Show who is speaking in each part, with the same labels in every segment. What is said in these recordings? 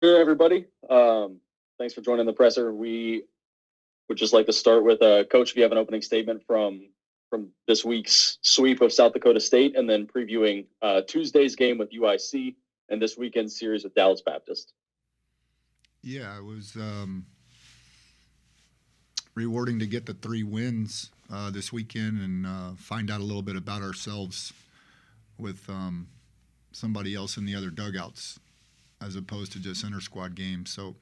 Speaker 1: Here, everybody. Thanks for joining the presser. We would just like to start with Coach. If you have an opening statement from this week's sweep of South Dakota State, and then previewing Tuesday's game with UIC and this weekend's series with Dallas Baptist.
Speaker 2: Yeah, it was rewarding to get the 3 wins this weekend and find out a little bit about ourselves with somebody else in the other dugouts, as opposed to just inter-squad games. So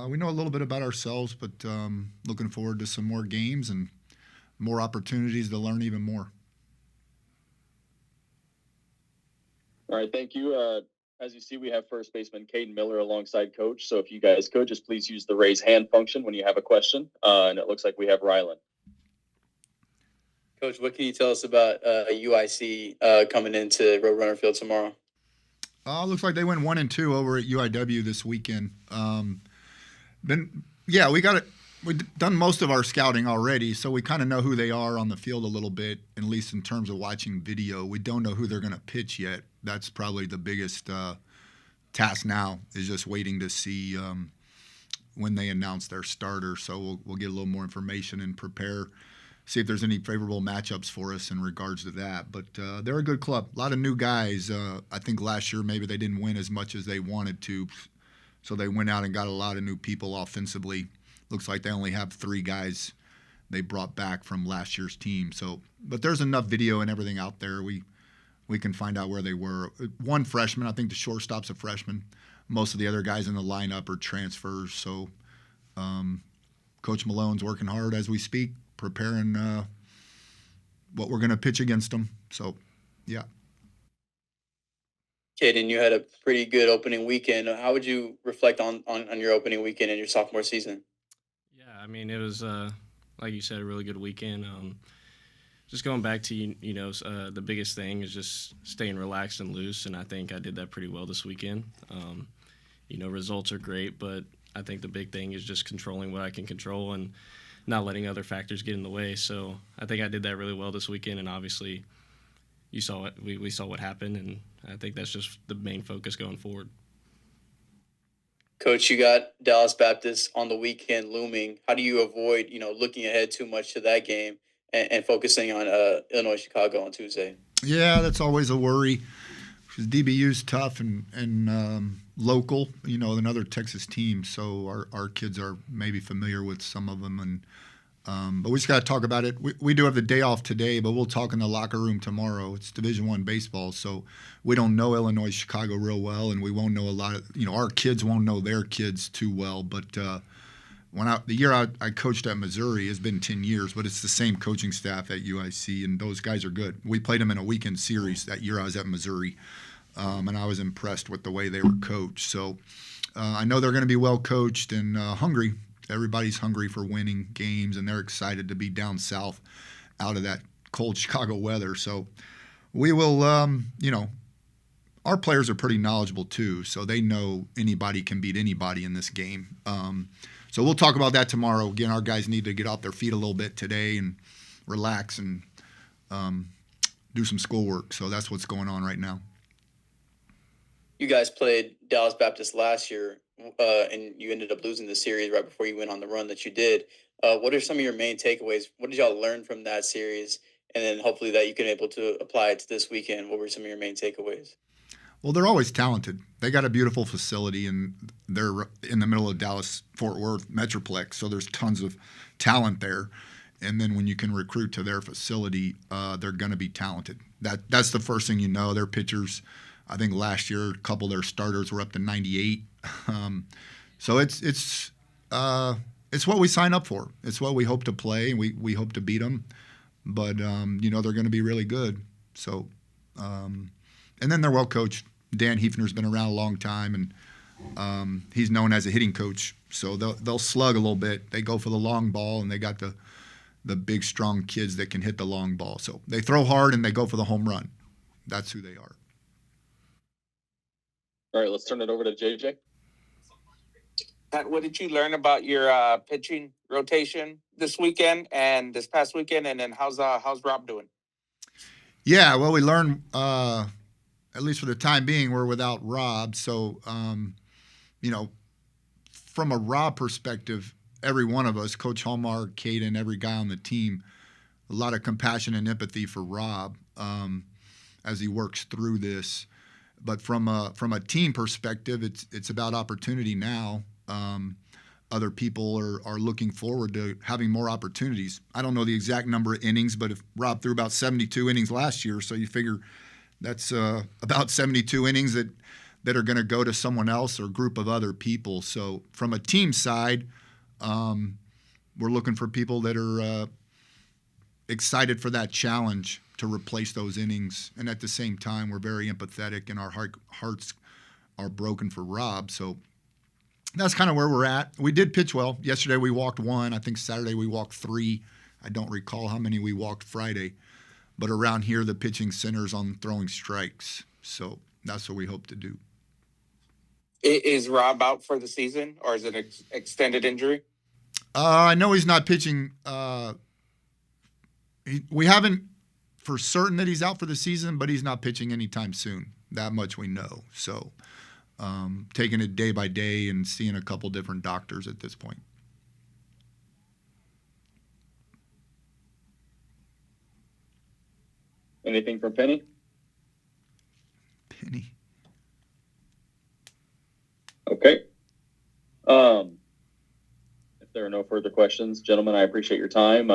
Speaker 2: we know a little bit about ourselves, but looking forward to some more games and more opportunities to learn even more.
Speaker 1: All right, thank you. As you see, we have first baseman Caden Miller alongside Coach. So if you guys could, just please use the raise hand function when you have a question. And it looks like we have Rylan.
Speaker 3: Coach, what can you tell us about UIC coming into Roadrunner Field tomorrow?
Speaker 2: Looks like they went 1-2 over at UIW this weekend. We got it. We've done most of our scouting already, so we kind of know who they are on the field a little bit, at least in terms of watching video. We don't know who they're going to pitch yet. That's probably the biggest task now, is just waiting to see when they announce their starter. So we'll get a little more information and prepare, see if there's any favorable matchups for us in regards to that. But they're a good club. A lot of new guys. I think last year maybe they didn't win as much as they wanted to, so they went out and got a lot of new people offensively. Looks like they only have 3 guys they brought back from last year's team. So, but there's enough video and everything out there. We can find out where they were. 1 freshman, I think the shortstop's a freshman. Most of the other guys in the lineup are transfers. So, Coach Malone's working hard as we speak, preparing what we're going to pitch against them. So, yeah.
Speaker 3: Caden, you had a pretty good opening weekend. How would you reflect on your opening weekend in your sophomore season?
Speaker 4: Yeah, I mean, it was, like you said, a really good weekend. Just going back to, the biggest thing is just staying relaxed and loose, and I think I did that pretty well this weekend. Results are great, but I think the big thing is just controlling what I can control and not letting other factors get in the way. So I think I did that really well this weekend, and obviously you saw it. We saw what happened, and I think that's just the main focus going forward.
Speaker 3: Coach, you got Dallas Baptist on the weekend looming. How do you avoid, looking ahead too much to that game and focusing on Illinois Chicago on Tuesday?
Speaker 2: Yeah, that's always a worry, because DBU's tough and local, than other Texas teams. So our kids are maybe familiar with some of them, and but we just got to talk about it. We do have the day off today, but we'll talk in the locker room tomorrow. It's Division I baseball, so we don't know Illinois Chicago real well, and we won't know a lot of, our kids won't know their kids too well. But the year I coached at Missouri has been 10 years, but it's the same coaching staff at UIC, and those guys are good. We played them in a weekend series that year I was at Missouri, and I was impressed with the way they were coached. So I know they're going to be well coached and hungry. Everybody's hungry for winning games, and they're excited to be down south out of that cold Chicago weather. So we will, our players are pretty knowledgeable too, so they know anybody can beat anybody in this game. So we'll talk about that tomorrow. Again, our guys need to get off their feet a little bit today and relax and do some schoolwork. So that's what's going on right now.
Speaker 3: You guys played Dallas Baptist last year, and you ended up losing the series right before you went on the run that you did. What are some of your main takeaways? What did y'all learn from that series? And then hopefully that you can able to apply it to this weekend. What were some of your main takeaways?
Speaker 2: Well, they're always talented. They got a beautiful facility, and they're in the middle of Dallas-Fort Worth Metroplex, so there's tons of talent there. And then when you can recruit to their facility, they're going to be talented. That's the first thing you know. Their pitchers, I think last year, a couple of their starters were up to 98. So it's what we sign up for. It's what we hope to play, and we hope to beat them. But they're going to be really good. So, and then they're well coached. Dan Hefner's been around a long time, and he's known as a hitting coach. So they'll slug a little bit. They go for the long ball, and they got the big, strong kids that can hit the long ball. So they throw hard and they go for the home run. That's who they are.
Speaker 1: All right, let's turn it over to JJ.
Speaker 5: Pat, what did you learn about your pitching rotation this weekend and this past weekend? And then how's Rob doing?
Speaker 2: Yeah, well, we learned, at least for the time being, we're without Rob. So you know, from a Rob perspective, every one of us, Coach Hallmark, Caden, every guy on the team, a lot of compassion and empathy for Rob as he works through this. But from a team perspective, it's about opportunity now. Other people are looking forward to having more opportunities. I don't know the exact number of innings, but if Rob threw about 72 innings last year, so you figure that's about 72 innings that are going to go to someone else or a group of other people. So from a team side, we're looking for people that are excited for that challenge to replace those innings. And at the same time, we're very empathetic and our hearts are broken for Rob. So that's kind of where we're at. We did pitch well. Yesterday we walked 1. I think Saturday we walked 3. I don't recall how many we walked Friday. But around here, the pitching centers on throwing strikes. So that's what we hope to do.
Speaker 5: Is Rob out for the season, or is it an extended injury?
Speaker 2: I know he's not pitching. We haven't for certain that he's out for the season, but he's not pitching anytime soon. That much we know. So taking it day by day and seeing a couple different doctors at this point.
Speaker 1: Anything from Penny?
Speaker 2: Penny.
Speaker 1: Okay. If there are no further questions, gentlemen, I appreciate your time.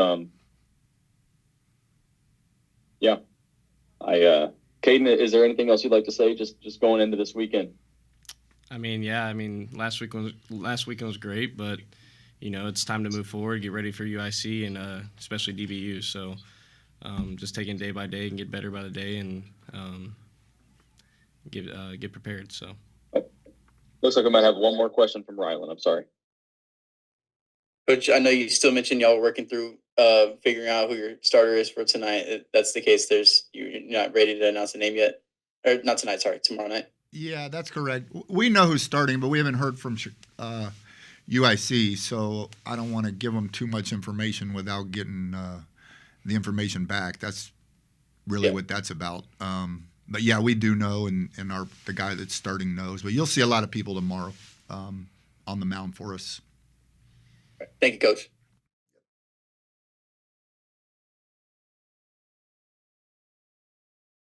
Speaker 1: Caden, is there anything else you'd like to say? Just going into this weekend.
Speaker 4: I mean, last weekend was great, but it's time to move forward, get ready for UIC and especially DBU. So just taking day by day and get better by the day and get prepared. So
Speaker 1: Looks like I might have one more question from Rylan. I'm sorry.
Speaker 3: Coach, I know you still mentioned y'all were working through figuring out who your starter is for tonight. If that's the case, you're not ready to announce the name yet, or not tonight. Sorry, tomorrow night.
Speaker 2: Yeah, that's correct. We know who's starting, but we haven't heard from UIC, so I don't want to give them too much information without getting the information back. That's really what that's about. But yeah, we do know, and the guy that's starting knows. But you'll see a lot of people tomorrow on the mound for us.
Speaker 3: Thank you, Coach.